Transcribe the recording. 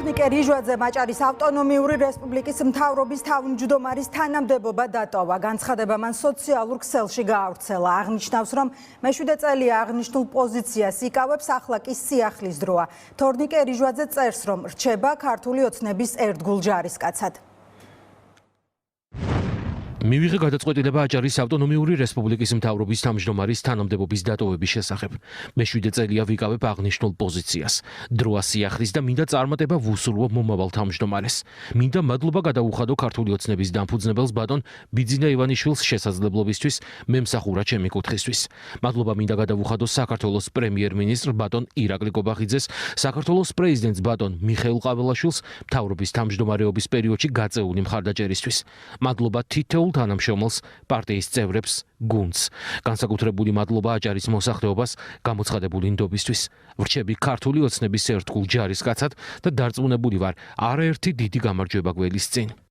თორნიკე რიჟვაძე მაჭარის ავტონომიური რესპუბლიკის მთავრობის თავმჯდომარის თანამდებობა დატოვა. განცხადება მან სოციალურ ქსელში გაავრცელა. აღნიშნავს, რომ მე-7 წელია აღნიშნულ პოზიციას იკავებს, ახლა კი სიახლის დროა. თორნიკე რიჟვაძე წერს, რომ რჩება ქართული ოცნების ერთგულ ჯარისკაცად. მივიღე გადაწყვეტილება აჭარის ავტონომიური რესპუბლიკის მთავრობის თავმჯდომარის თანამდებობის დატოვების შესახებ. მე-7 წელია ვიკავებ აღნიშნულ პოზიციას. დროა სიახლის და მინდა წარმატება ვუსურვო მომავალ თავმჯდომარეს. მინდა მადლობა გადაუხადო ქართული ოცნების დამფუძნებელს ბატონ ბიძინა ივანიშვილს შესაძლებლობისთვის მემსახურა ჩემი კუთხისთვის. მადლობა მინდა გადაუხადო საქართველოს პრემიერ-მინისტრ ბატონ ირაკლი კობახიძეს, საქართველოს პრეზიდენტს ბატონ მიხეილ ყაველაშვილს მთავრობის თავმჯდომარეობის პერიოდში გაწეული მხარდაჭერისთვის. მადლობა თითოეულ თანამშრომელს, პარტიის წევრებს, გუნდს. განსაკუთრებული მადლობა აჭარის მოსახლეობას გამოცხადებული ნდობისთვის. ვრჩები ქართული ოცნების ერთგულ ჯარისკაცად და დარწმუნებული ვარ, არაერთი დიდი გამარჯვება გველის წინ.